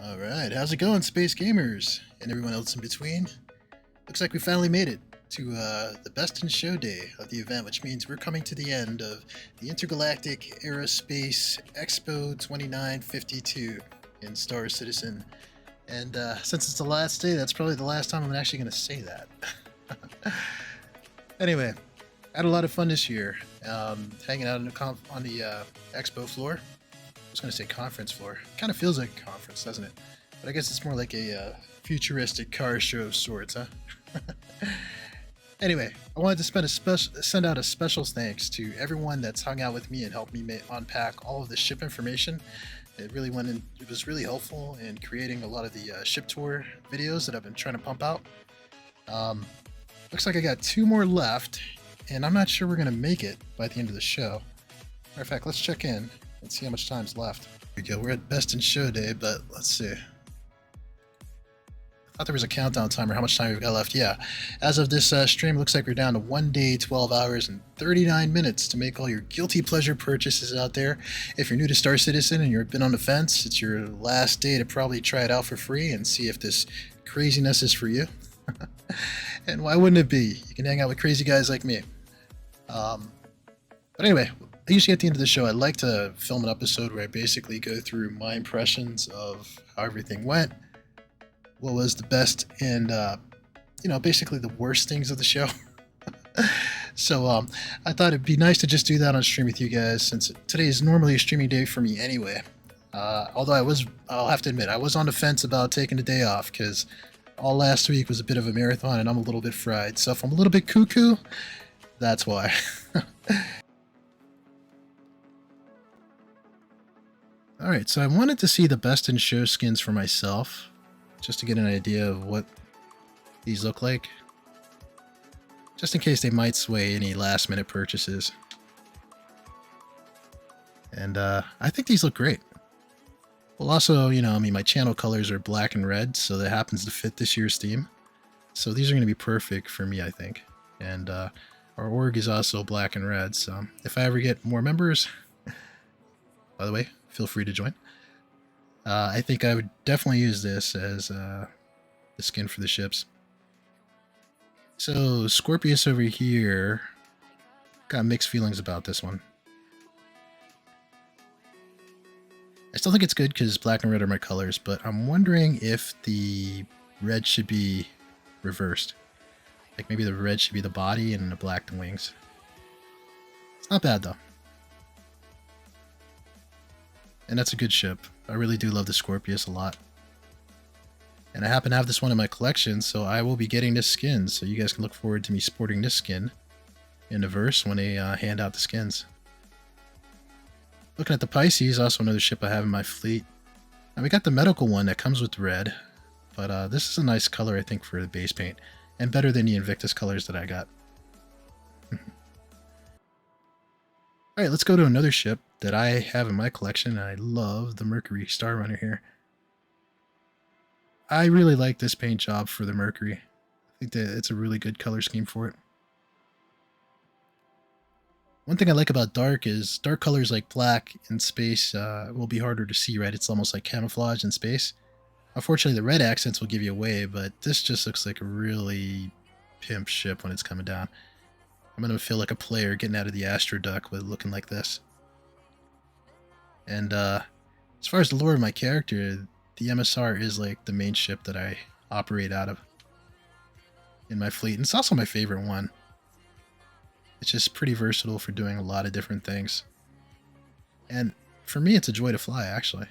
Alright, how's it going, Space Gamers? And everyone else in between? Looks like we finally made it to the Best in Show day of the event, which means we're coming to the end of the Intergalactic Aerospace Expo 2952 in Star Citizen. And since it's the last day, that's probably the last time I'm actually going to say that. Anyway, I had a lot of fun this year, hanging out on the expo floor. I was going to say conference floor. Kind of feels like a conference, doesn't it? But I guess it's more like a futuristic car show of sorts, huh? Anyway, I wanted to send out a special thanks to everyone that's hung out with me and helped me unpack all of the ship information. It was really helpful in creating a lot of the ship tour videos that I've been trying to pump out. Looks like I got 2 more left, and I'm not sure we're going to make it by the end of the show. Matter of fact, let's check in and see how much time's left. Here we go. We're at Best in Show day, but let's see. I thought there was a countdown timer. How much time we've got left? Yeah. As of this stream, it looks like we're down to 1 day, 12 hours, and 39 minutes to make all your guilty pleasure purchases out there. If you're new to Star Citizen and you've been on the fence, it's your last day to probably try it out for free and see if this craziness is for you. And why wouldn't it be? You can hang out with crazy guys like me. But anyway, usually at the end of the show, I like to film an episode where I basically go through my impressions of how everything went, what was the best, and basically the worst things of the show. So I thought it'd be nice to just do that on stream with you guys, since today is normally a streaming day for me anyway. Although I'll have to admit, I was on the fence about taking the day off, because all last week was a bit of a marathon and I'm a little bit fried. So if I'm a little bit cuckoo, that's why. Alright, so I wanted to see the Best in Show skins for myself, just to get an idea of what these look like, just in case they might sway any last minute purchases. And I think these look great. Well, also, my channel colors are black and red, so that happens to fit this year's theme. So these are going to be perfect for me, I think. And our org is also black and red, so if I ever get more members, by the way, feel free to join. I think I would definitely use this as the skin for the ships. So Scorpius over here, got mixed feelings about this one. I still think it's good because black and red are my colors, but I'm wondering if the red should be reversed. Like maybe the red should be the body and the black the wings. It's not bad though. And that's a good ship. I really do love the Scorpius a lot. And I happen to have this one in my collection, so I will be getting this skin. So you guys can look forward to me sporting this skin in the verse when they hand out the skins. Looking at the Pisces, also another ship I have in my fleet. And we got the medical one that comes with red. But this is a nice color, I think, for the base paint. And better than the Invictus colors that I got. Alright, let's go to another ship that I have in my collection. I love the Mercury Star Runner here. I really like this paint job for the Mercury. I think that it's a really good color scheme for it. One thing I like about dark is dark colors like black in space will be harder to see, right? It's almost like camouflage in space. Unfortunately, the red accents will give you away, but this just looks like a really pimp ship when it's coming down. I'm going to feel like a player getting out of the Astro duck with looking like this. And as far as the lore of my character, the MSR is like the main ship that I operate out of in my fleet. And it's also my favorite one. It's just pretty versatile for doing a lot of different things. And for me, it's a joy to fly, actually.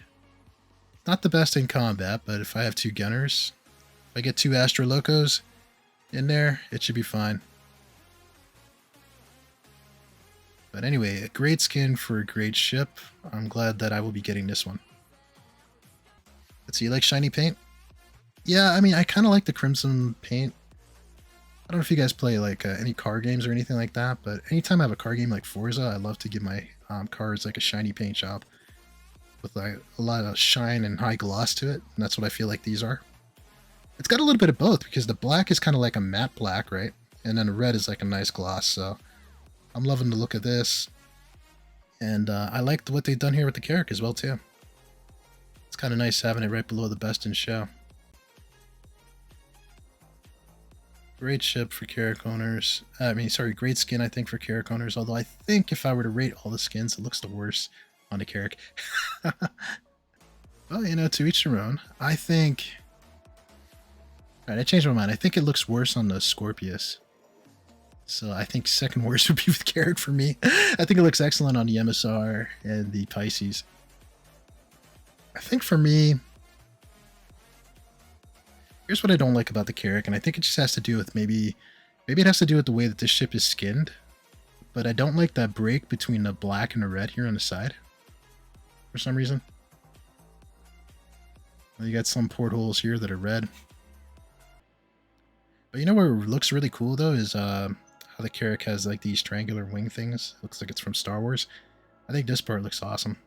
Not the best in combat, but if I have 2 gunners, if I get 2 Astro Locos in there, it should be fine. But anyway, a great skin for a great ship. I'm glad that I will be getting this one. Let's see, you like shiny paint? Yeah, I mean, I kind of like the crimson paint. I don't know if you guys play like any car games or anything like that, but anytime I have a car game like Forza, I love to give my cars like a shiny paint job with like a lot of shine and high gloss to it, and that's what I feel like these are. It's got a little bit of both because the black is kind of like a matte black, right? And then the red is like a nice gloss, so I'm loving the look of this. And I liked what they've done here with the character as well too. kind of nice having it right below the best in show. Great ship for Carrack owners. Great skin, I think, for Carrack owners. Although I think if I were to rate all the skins, it looks the worst on the Carrack. Well, you know, to each their own. I think... Alright, I changed my mind. I think it looks worse on the Scorpius. So I think second worst would be with Carrack for me. I think it looks excellent on the MSR and the Pisces. I think for me... Here's what I don't like about the Carrack, and I think it just has to do with maybe it has to do with the way that this ship is skinned. But I don't like that break between the black and the red here on the side. For some reason. You got some portholes here that are red. But you know where it looks really cool though is how the Carrack has like these triangular wing things. Looks like it's from Star Wars. I think this part looks awesome.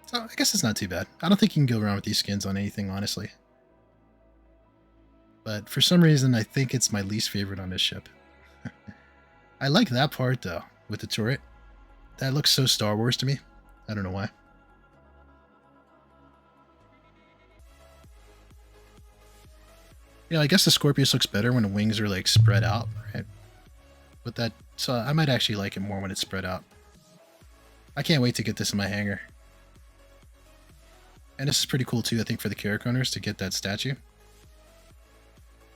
So I guess it's not too bad. I don't think you can go around with these skins on anything, honestly. But for some reason, I think it's my least favorite on this ship. I like that part, though, with the turret. That looks so Star Wars to me. I don't know why. You know, I guess the Scorpius looks better when the wings are, like, spread out, right? But that... So I might actually like it more when it's spread out. I can't wait to get this in my hangar. And this is pretty cool too, I think, for the Carrack owners to get that statue.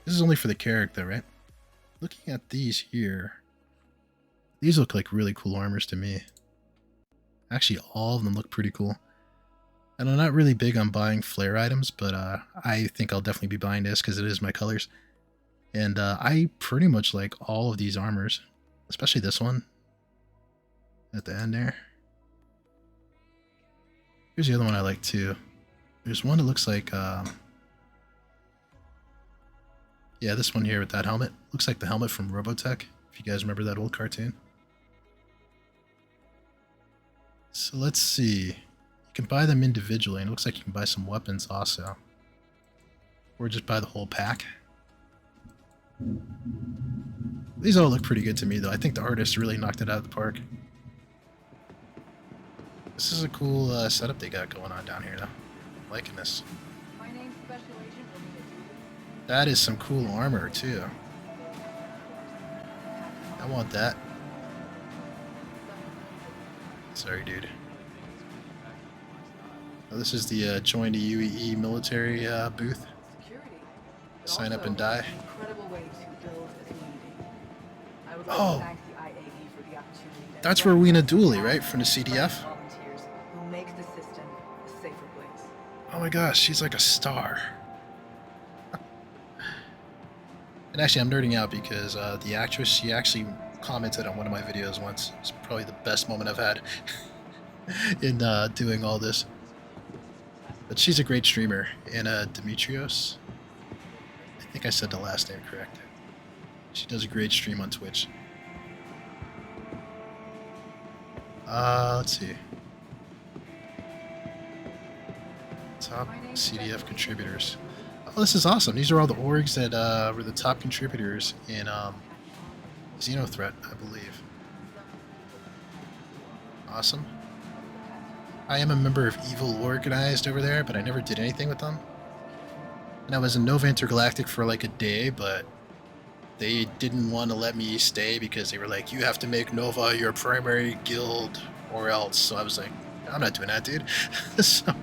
This is only for the Carrack though, right? Looking at these here, these look like really cool armors to me. Actually, all of them look pretty cool. And I'm not really big on buying flare items, but I think I'll definitely be buying this because it is my colors. And I pretty much like all of these armors, especially this one at the end there. Here's the other one I like too. There's one that looks like, yeah, this one here with that helmet. Looks like the helmet from Robotech, if you guys remember that old cartoon. So let's see. You can buy them individually, and it looks like you can buy some weapons also. Or just buy the whole pack. These all look pretty good to me, though. I think the artist really knocked it out of the park. This is a cool setup they got going on down here, though. I'm liking this. That is some cool armor, too. I want that. Sorry, dude. Oh, this is the Join the UAE military booth. Sign up and die. Oh! That's Rowena Dooley, right? From the CDF? Oh my gosh, she's like a star. And actually, I'm nerding out because the actress, she actually commented on one of my videos once. It's probably the best moment I've had in doing all this. But she's a great streamer. Anna Demetrios. I think I said the last name correct. She does a great stream on Twitch. Let's see. Top CDF contributors. Oh, this is awesome. These are all the orgs that were the top contributors in Xeno Threat, I believe. Awesome. I am a member of Evil Organized over there, but I never did anything with them. And I was in Nova Intergalactic for like a day, but they didn't want to let me stay because they were like, you have to make Nova your primary guild or else. So I was like, I'm not doing that, dude. So...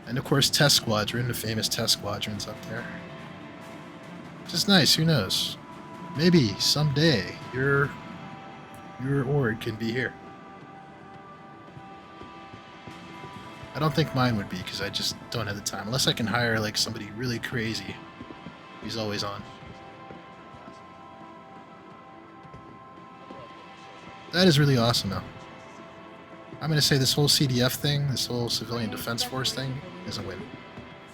And of course, Test Squadron, the famous Test Squadron's up there. Which is nice, who knows? Maybe someday your org can be here. I don't think mine would be because I just don't have the time. Unless I can hire like somebody really crazy. He's always on. That is really awesome though. I'm going to say this whole CDF thing, this whole Civilian Defense Force thing, is a win.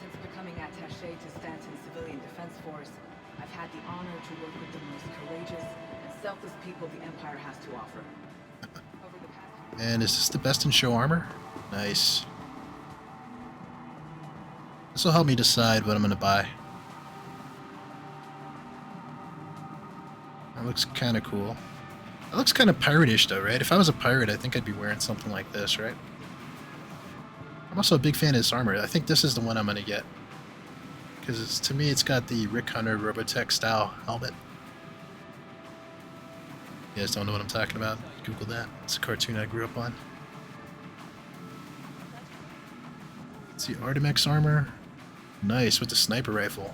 Since becoming attaché to Stanton's Civilian Defense Force, I've had the honor to work with the most courageous and selfless people the Empire has to offer. And is this the best in show armor? Nice. This will help me decide what I'm going to buy. That looks kind of cool. It looks kind of pirate-ish though, right? If I was a pirate, I think I'd be wearing something like this, right? I'm also a big fan of this armor. I think this is the one I'm going to get. Because to me, it's got the Rick Hunter Robotech style helmet. You guys don't know what I'm talking about? Google that. It's a cartoon I grew up on. Let's see, Artemex armor. Nice, with the sniper rifle.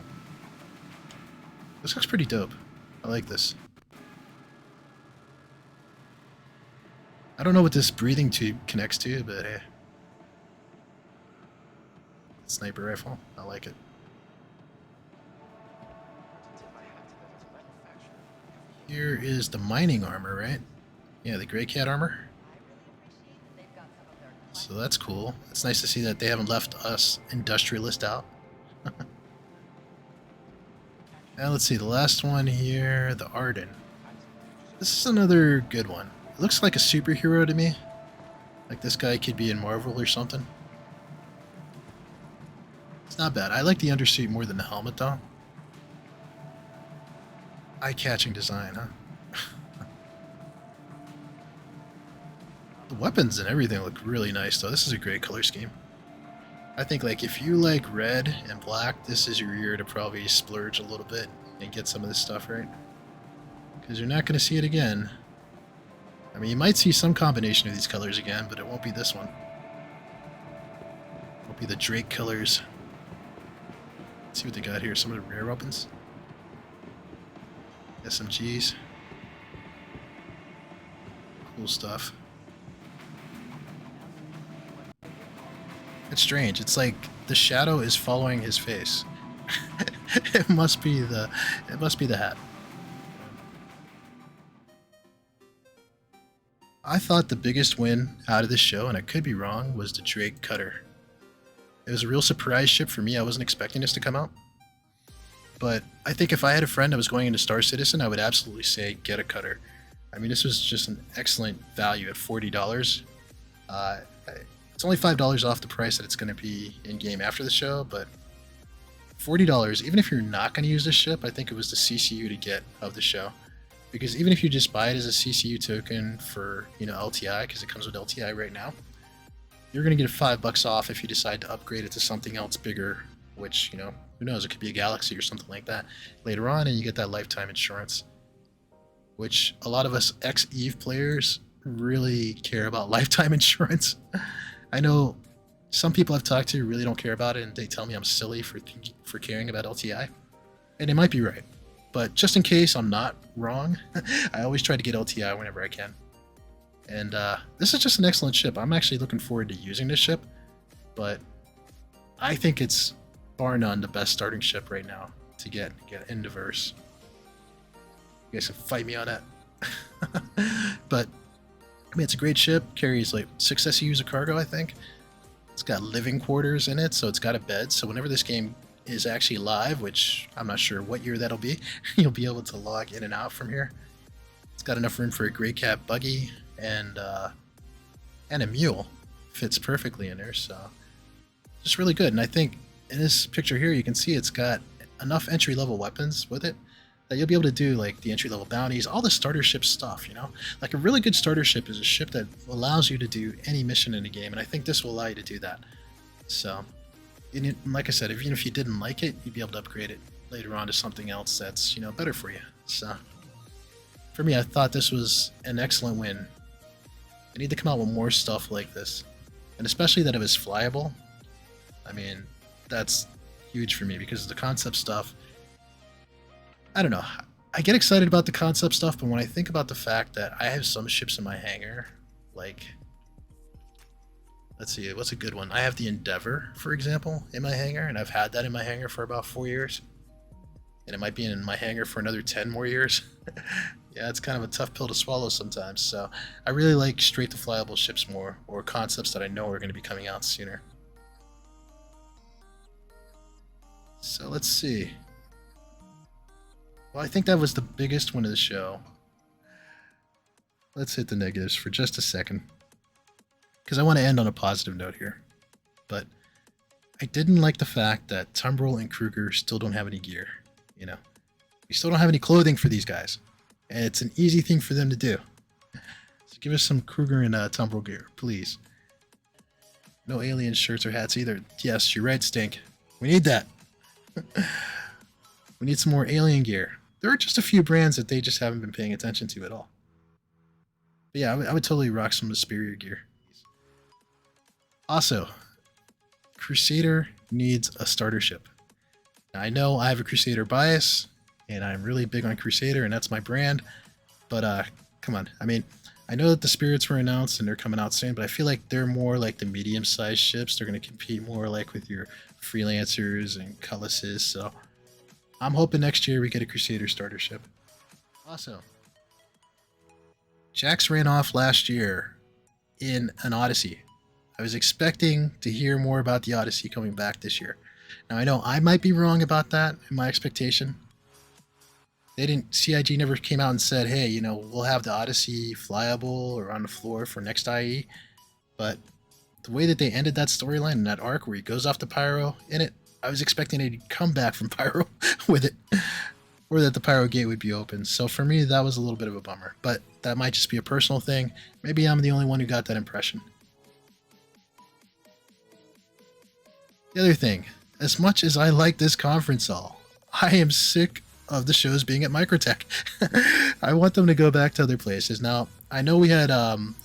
This looks pretty dope. I like this. I don't know what this breathing tube connects to, but hey. Sniper rifle. I like it. Here is the mining armor, right? Yeah, the Grey Cat armor. So that's cool. It's nice to see that they haven't left us industrialist out. Now let's see, the last one here, the Arden. This is another good one. It looks like a superhero to me. Like this guy could be in Marvel or something. It's not bad. I like the undersuit more than the helmet though. Eye-catching design, huh? The weapons and everything look really nice though. This is a great color scheme. I think like if you like red and black, this is your year to probably splurge a little bit and get some of this stuff right. Because you're not going to see it again. I mean, you might see some combination of these colors again, but it won't be this one. It won't be the Drake colors. Let's see what they got here. Some of the rare weapons. SMGs. Cool stuff. It's strange. It's like the shadow is following his face. It must be the hat. I thought the biggest win out of this show, and I could be wrong, was the Drake Cutter. It was a real surprise ship for me. I wasn't expecting this to come out. But I think if I had a friend that was going into Star Citizen, I would absolutely say get a cutter. I mean, this was just an excellent value at $40. It's only $5 off the price that it's going to be in-game after the show, but $40, even if you're not going to use this ship, I think it was the CCU to get of the show. Because even if you just buy it as a CCU token for, LTI, because it comes with LTI right now, you're going to get $5 off if you decide to upgrade it to something else bigger, which, who knows, it could be a Galaxy or something like that later on, and you get that lifetime insurance, which a lot of us ex-EVE players really care about lifetime insurance. I know some people I've talked to really don't care about it, and they tell me I'm silly for caring about LTI, and they might be right. But just in case I'm not wrong, I always try to get LTI whenever I can. And this is just an excellent ship. I'm actually looking forward to using this ship, but I think it's bar none the best starting ship right now to get into Verse. You guys can fight me on that. But I mean, it's a great ship. Carries like 6 SEUs of cargo, I think. It's got living quarters in it, so it's got a bed. So whenever this game is actually live, which I'm not sure what year that'll be, you'll be able to log in and out from here. It's got enough room for a Grey Cat buggy and a mule. Fits perfectly in there, so just really good. And I think in this picture here, you can see it's got enough entry-level weapons with it that you'll be able to do like the entry-level bounties, all the starter ship stuff, Like a really good starter ship is a ship that allows you to do any mission in the game, and I think this will allow you to do that. So, and like I said, even if you didn't like it, you'd be able to upgrade it later on to something else that's, better for you. So, for me, I thought this was an excellent win. They need to come out with more stuff like this, and especially that it was flyable. I mean, that's huge for me because the concept stuff, I don't know. I get excited about the concept stuff, but when I think about the fact that I have some ships in my hangar, like, let's see, what's a good one? I have the Endeavor, for example, in my hangar, and I've had that in my hangar for about 4 years. And it might be in my hangar for another 10 more years. Yeah, it's kind of a tough pill to swallow sometimes. So I really like straight to flyable ships more, or concepts that I know are going to be coming out sooner. So let's see. Well, I think that was the biggest one of the show. Let's hit the negatives for just a second, because I want to end on a positive note here. But I didn't like the fact that Tumbrel and Kruger still don't have any gear. We still don't have any clothing for these guys, and it's an easy thing for them to do. So give us some Kruger and Tumbrel gear, please. No alien shirts or hats either. Yes, you're right, Stink. We need that. We need some more alien gear. There are just a few brands that they just haven't been paying attention to at all. But yeah, I would totally rock some of the superior gear. Also, Crusader needs a starter ship. Now, I know I have a Crusader bias, and I'm really big on Crusader, and that's my brand. But come on. I mean, I know that the Spirits were announced and they're coming out soon, but I feel like they're more like the medium-sized ships. They're going to compete more like with your Freelancers and Cullises. So I'm hoping next year we get a Crusader starter ship. Also, Jax ran off last year in an Odyssey. I was expecting to hear more about the Odyssey coming back this year. Now I know I might be wrong about that in my expectation. They didn't. CIG never came out and said, "Hey, we'll have the Odyssey flyable or on the floor for next IE." But the way that they ended that storyline in that arc where he goes off to Pyro in it, I was expecting it to come back from Pyro with it, or that the Pyro gate would be open. So for me, that was a little bit of a bummer. But that might just be a personal thing. Maybe I'm the only one who got that impression. The other thing, as much as I like this conference hall, I am sick of the shows being at Microtech. I want them to go back to other places. Now, I know we had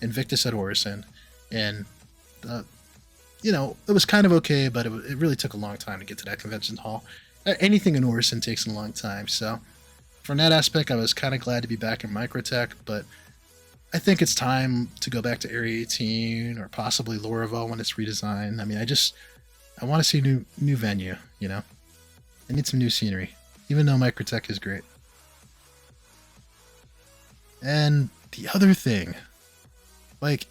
Invictus at Orison, and it was kind of okay, but it really took a long time to get to that convention hall. Anything in Orison takes a long time, so from that aspect, I was kind of glad to be back in Microtech, but I think it's time to go back to Area 18 or possibly Laravel when it's redesigned. I mean, I want to see new venue, I need some new scenery, even though Microtech is great. And the other thing, look at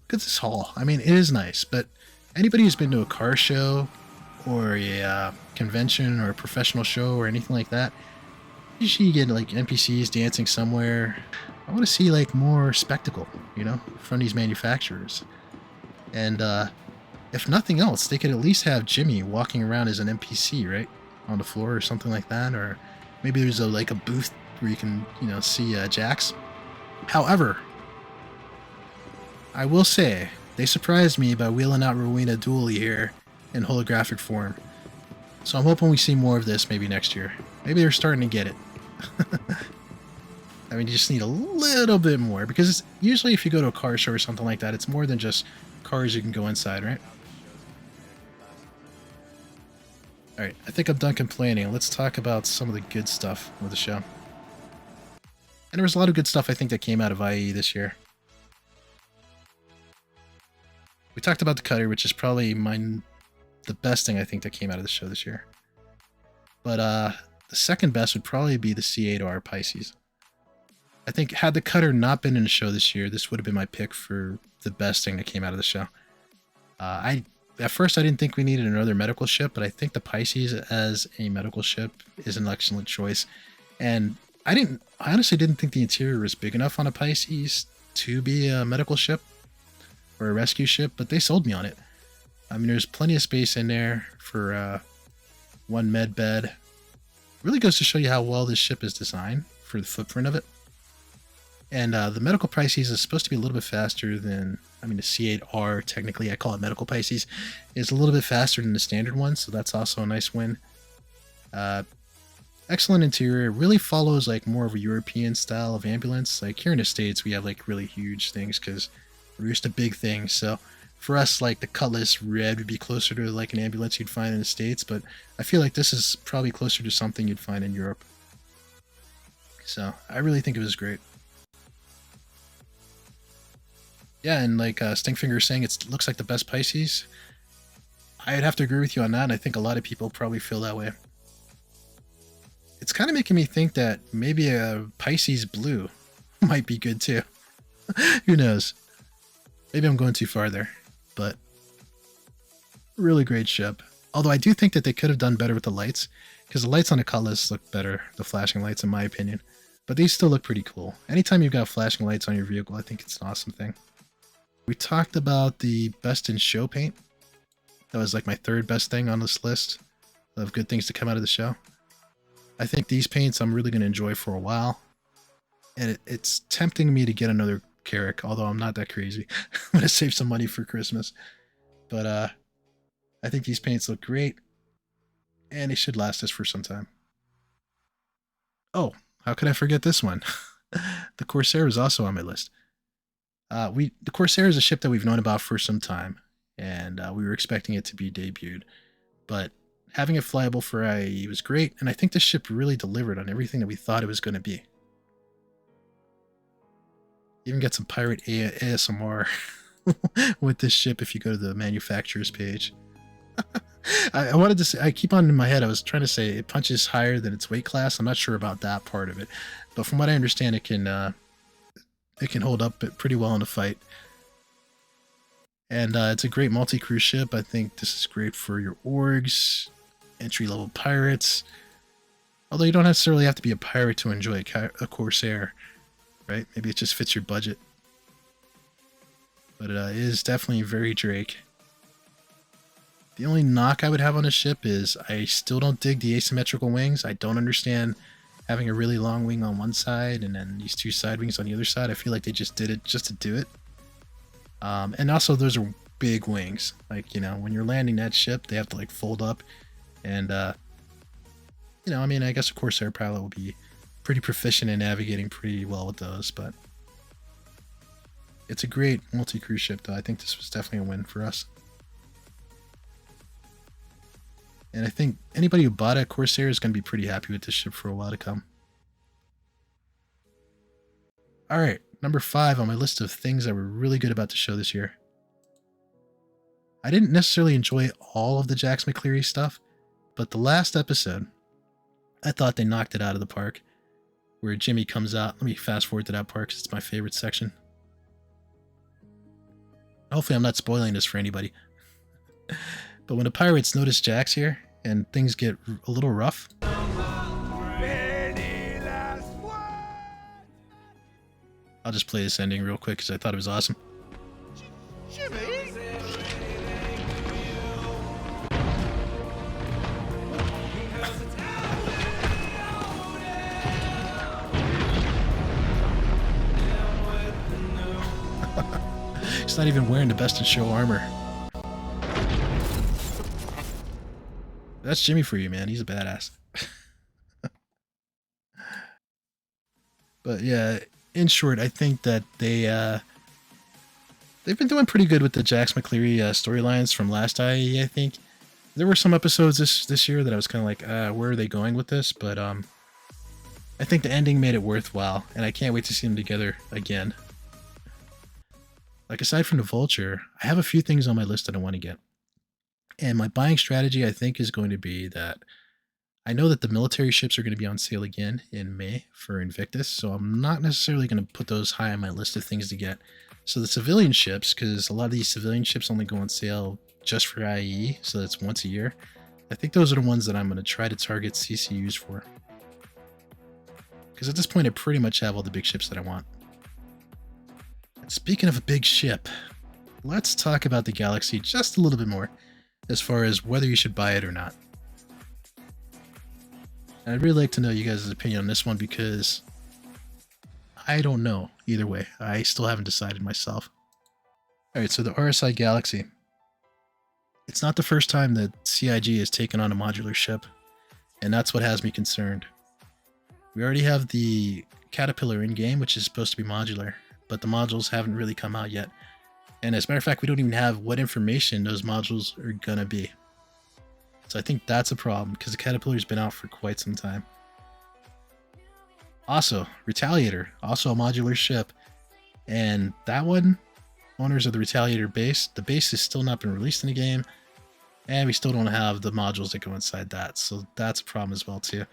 this hall. I mean, it is nice, but anybody who's been to a car show or a convention or a professional show or anything like that, usually you get NPCs dancing somewhere. I want to see more spectacle, from these manufacturers. And if nothing else, they could at least have Jimmy walking around as an NPC, right? On the floor or something like that. Or maybe there's a booth where you can, see Jax. However, I will say, they surprised me by wheeling out Rowena Dooley here in holographic form. So I'm hoping we see more of this maybe next year. Maybe they're starting to get it. I mean, you just need a little bit more, because usually if you go to a car show or something like that, it's more than just cars you can go inside, right? Alright, I think I'm done complaining. Let's talk about some of the good stuff with the show. And there was a lot of good stuff, I think, that came out of IE this year. We talked about the cutter, which is probably the best thing I think that came out of the show this year. But the second best would probably be the C8R Pisces. I think had the cutter not been in the show this year, this would have been my pick for the best thing that came out of the show. At first, I didn't think we needed another medical ship, but I think the Pisces as a medical ship is an excellent choice. And I honestly didn't think the interior was big enough on a Pisces to be a medical ship or a rescue ship, but they sold me on it. I mean, there's plenty of space in there for one med bed. Really goes to show you how well this ship is designed for the footprint of it. And the medical Pisces is supposed to be a little bit faster than, the C8R, technically, I call it medical Pisces, is a little bit faster than the standard one, so that's also a nice win. Excellent interior. Really follows more of a European style of ambulance. Here in the States, we have really huge things because we're used to big things. So for us, the Cutlass Red would be closer to an ambulance you'd find in the States, but I feel like this is probably closer to something you'd find in Europe. So I really think it was great. Yeah, and Stinkfinger is saying it looks like the best Pisces. I'd have to agree with you on that, and I think a lot of people probably feel that way. It's kind of making me think that maybe a Pisces Blue might be good too. Who knows? Maybe I'm going too far there, but really great ship. Although I do think that they could have done better with the lights, because the lights on the Cutlass look better, the flashing lights in my opinion. But these still look pretty cool. Anytime you've got flashing lights on your vehicle, I think it's an awesome thing. We talked about the best in show paint. That was my third best thing on this list of good things to come out of the show. I think these paints I'm really going to enjoy for a while. And it's tempting me to get another Carrack, although I'm not that crazy. I'm going to save some money for Christmas. but I think these paints look great, and they should last us for some time. Oh, how could I forget this one? The Corsair is also on my list. The Corsair is a ship that we've known about for some time, and we were expecting it to be debuted, but having it flyable for IAE was great, and I think this ship really delivered on everything that we thought it was going to be. Even get some pirate ASMR with this ship if you go to the manufacturer's page. I wanted to say, I keep on in my head, I was trying to say it punches higher than its weight class. I'm not sure about that part of it, but from what I understand, it can hold up pretty well in a fight. And it's a great multi-crew ship. I think this is great for your orgs, entry-level pirates. Although you don't necessarily have to be a pirate to enjoy a Corsair, right? Maybe it just fits your budget. But it is definitely very Drake. The only knock I would have on a ship is I still don't dig the asymmetrical wings. I don't understand having a really long wing on one side and then these two side wings on the other side. I feel like they just did it just to do it. And also those are big wings. Like, you know, when you're landing that ship, they have to like fold up. And, you know, I mean, I guess a Corsair pilot will be pretty proficient in navigating pretty well with those, but it's a great multi-crew ship though. I think this was definitely a win for us. And I think anybody who bought a Corsair is going to be pretty happy with this ship for a while to come. Alright, number 5 on my list of things that were really good about the show this year. I didn't necessarily enjoy all of the Jax McCleary stuff, but the last episode, I thought they knocked it out of the park. Where Jimmy comes out. Let me fast forward to that part because it's my favorite section. Hopefully I'm not spoiling this for anybody. But when the pirates notice Jax here and things get a little rough, I'll just play this ending real quick because I thought it was awesome. Jimmy? He's not even wearing the best in show armor. That's Jimmy for you, man. He's a badass. But yeah, in short, I think that they've been doing pretty good with the Jax McCleary storylines from last IAE, I think. There were some episodes this year that I was kind of like, where are they going with this? But I think the ending made it worthwhile, and I can't wait to see them together again. Like, aside from the Vulture, I have a few things on my list that I want to get. And my buying strategy, I think, is going to be that I know that the military ships are going to be on sale again in May for Invictus, so I'm not necessarily going to put those high on my list of things to get. So the civilian ships, because a lot of these civilian ships only go on sale just for IAE, so that's once a year. I think those are the ones that I'm going to try to target CCUs for. Because at this point, I pretty much have all the big ships that I want. And speaking of a big ship, let's talk about the Galaxy just a little bit more, as far as whether you should buy it or not. And I'd really like to know you guys' opinion on this one because I don't know either way. I still haven't decided myself. Alright, so the RSI Galaxy. It's not the first time that CIG has taken on a modular ship, and that's what has me concerned. We already have the Caterpillar in-game, which is supposed to be modular, but the modules haven't really come out yet. And as a matter of fact, we don't even have what information those modules are gonna be. So I think that's a problem, because the Caterpillar's been out for quite some time. Also, Retaliator, also a modular ship. And that one, owners of the Retaliator base, the base has still not been released in the game, and we still don't have the modules that go inside that, so that's a problem as well too.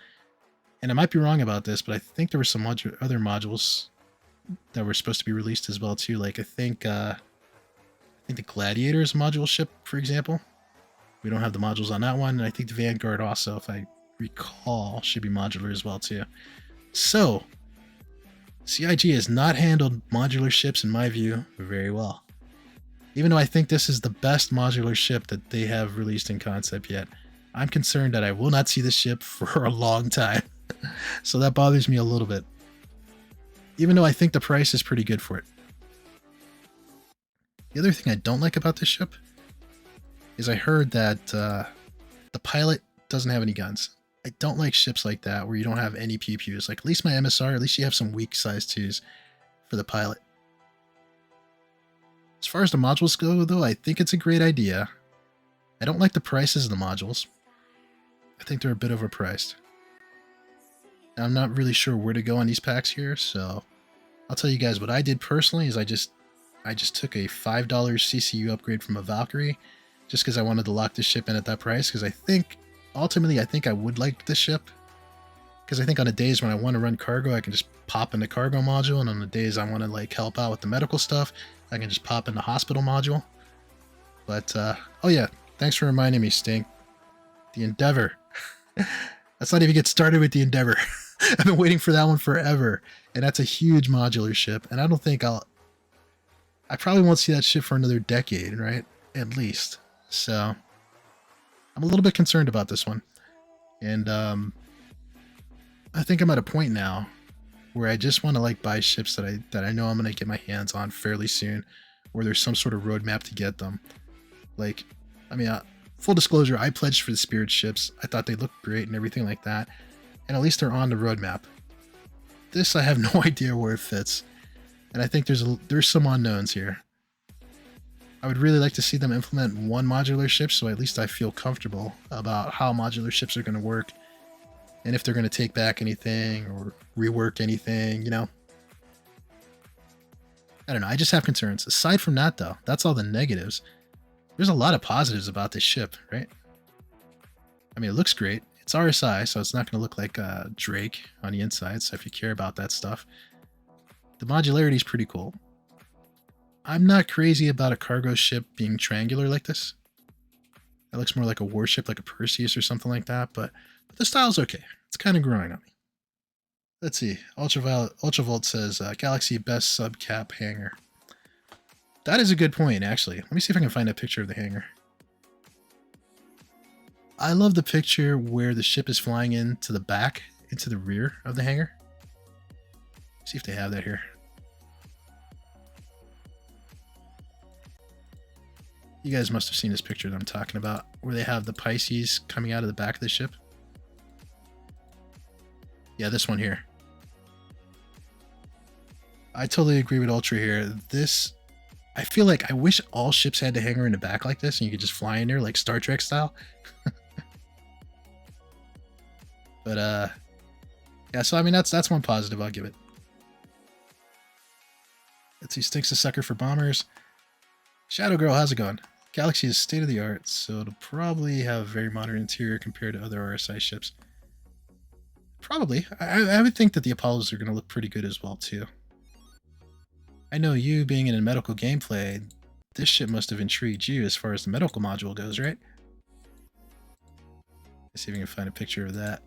And I might be wrong about this, but I think there were some other modules that were supposed to be released as well too. Like I think the Gladiator is a module ship, for example. We don't have the modules on that one, and I think the Vanguard also, if I recall, should be modular as well too. So, CIG has not handled modular ships, in my view, very well. Even though I think this is the best modular ship that they have released in concept yet, I'm concerned that I will not see this ship for a long time. So that bothers me a little bit. Even though I think the price is pretty good for it. The other thing I don't like about this ship is I heard that the pilot doesn't have any guns. I don't like ships like that where you don't have any pew pews. Like, at least my MSR, at least you have some weak size 2s for the pilot. As far as the modules go, though, I think it's a great idea. I don't like the prices of the modules. I think they're a bit overpriced. And I'm not really sure where to go on these packs here, so I'll tell you guys what I did personally is I just took a $5 CCU upgrade from a Valkyrie just because I wanted to lock this ship in at that price, because I think ultimately I would like this ship, because I think on the days when I want to run cargo I can just pop in the cargo module, and on the days I want to like help out with the medical stuff I can just pop in the hospital module. But oh yeah, thanks for reminding me, Sting. The Endeavor. Let's not even get started with the Endeavor. I've been waiting for that one forever, and that's a huge modular ship, and I don't think I probably won't see that ship for another decade, right? At least. So I'm a little bit concerned about this one. And I think I'm at a point now where I just want to like buy ships that I know I'm going to get my hands on fairly soon, where there's some sort of roadmap to get them. Like, I mean, full disclosure, I pledged for the Spirit ships. I thought they looked great and everything like that. And at least they're on the roadmap. This, I have no idea where it fits. And I think there's some unknowns here. I would really like to see them implement one modular ship, so at least I feel comfortable about how modular ships are going to work, and if they're going to take back anything or rework anything, you know. I don't know, I just have concerns. Aside from that, though, that's all the negatives. There's a lot of positives about this ship, right? I mean, it looks great. It's RSI, so it's not going to look like Drake on the inside, so if you care about that stuff. The modularity is pretty cool. I'm not crazy about a cargo ship being triangular like this. That looks more like a warship, like a Perseus or something like that, but the style's okay. It's kind of growing on me. Let's see. Ultravolt says, Galaxy best subcap hangar. That is a good point, actually. Let me see if I can find a picture of the hangar. I love the picture where the ship is flying into the back, into the rear of the hangar. See if they have that here. You guys must have seen this picture that I'm talking about, where they have the Pisces coming out of the back of the ship. Yeah, this one here. I totally agree with Ultra here. This, I feel like I wish all ships had the hangar in the back like this, and you could just fly in there like Star Trek style. But yeah, so I mean that's one positive I'll give it. Let's see, Stink's a sucker for bombers. Shadow Girl, how's it going? Galaxy is state of the art, so it'll probably have a very modern interior compared to other RSI ships. Probably. I would think that the Apollos are going to look pretty good as well, too. I know you, being in a medical gameplay, this ship must have intrigued you as far as the medical module goes, right? Let's see if we can find a picture of that.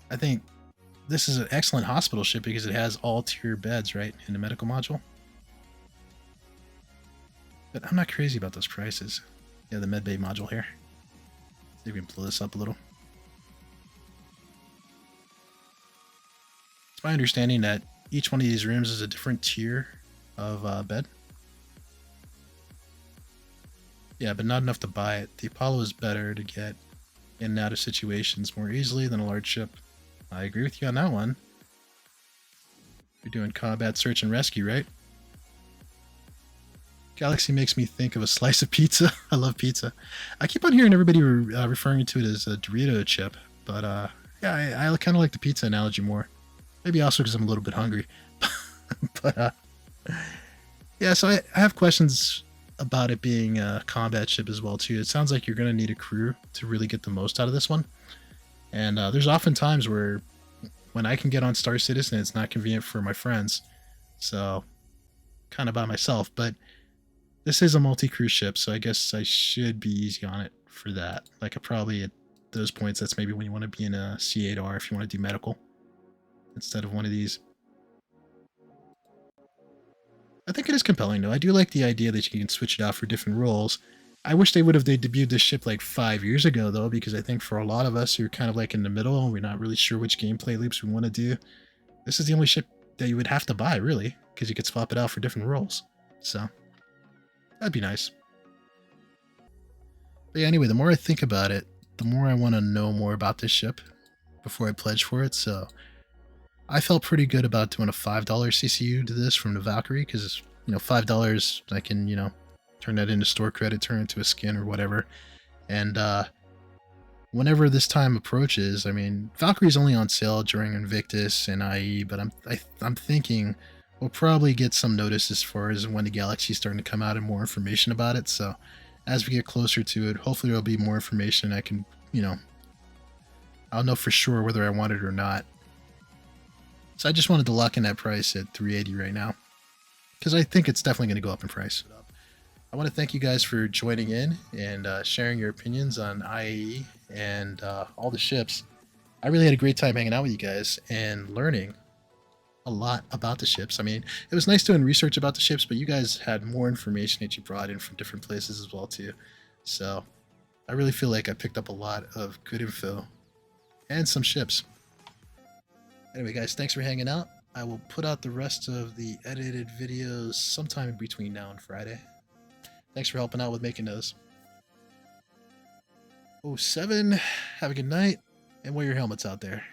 I think this is an excellent hospital ship because it has all tier beds, right, in the medical module. But I'm not crazy about those prices. Yeah, the medbay module here. See if we can blow this up a little. It's my understanding that each one of these rooms is a different tier of bed. Yeah, but not enough to buy it. The Apollo is better to get in and out of situations more easily than a large ship. I agree with you on that one. You're doing combat search and rescue, right? Galaxy makes me think of a slice of pizza. I love pizza. I keep on hearing everybody referring to it as a Dorito chip, but yeah, I kind of like the pizza analogy more. Maybe also because I'm a little bit hungry. But yeah, so I have questions about it being a combat ship as well too. It sounds like you're going to need a crew to really get the most out of this one. And there's often times where when I can get on Star Citizen, it's not convenient for my friends. So kind of by myself, but this is a multi-crew ship, so I guess I should be easy on it for that. Like, probably at those points, that's maybe when you want to be in a C8R if you want to do medical instead of one of these. I think it is compelling, though. I do like the idea that you can switch it out for different roles. I wish they debuted this ship like 5 years ago, though, because I think for a lot of us who are kind of like in the middle and we're not really sure which gameplay loops we want to do, this is the only ship that you would have to buy, really, because you could swap it out for different roles. So that'd be nice. But yeah, anyway, the more I think about it, the more I want to know more about this ship before I pledge for it. So I felt pretty good about doing a $5 CCU to this from the Valkyrie because, $5 I can, turn that into store credit, turn it into a skin or whatever. And whenever this time approaches, I mean, Valkyrie's only on sale during Invictus and IE, but I'm thinking we'll probably get some notice as far as when the Galaxy's starting to come out and more information about it. So as we get closer to it, hopefully there'll be more information. I can, I'll know for sure whether I want it or not. So I just wanted to lock in that price at 380 right now because I think it's definitely going to go up in price. I want to thank you guys for joining in and sharing your opinions on IAE and all the ships. I really had a great time hanging out with you guys and learning a lot about the ships. I mean, it was nice doing research about the ships, but you guys had more information that you brought in from different places as well too. So I really feel like I picked up a lot of good info and some ships. Anyway, guys, thanks for hanging out. I will put out the rest of the edited videos sometime in between now and Friday. Thanks for helping out with making those. 07, have a good night, and wear your helmets out there.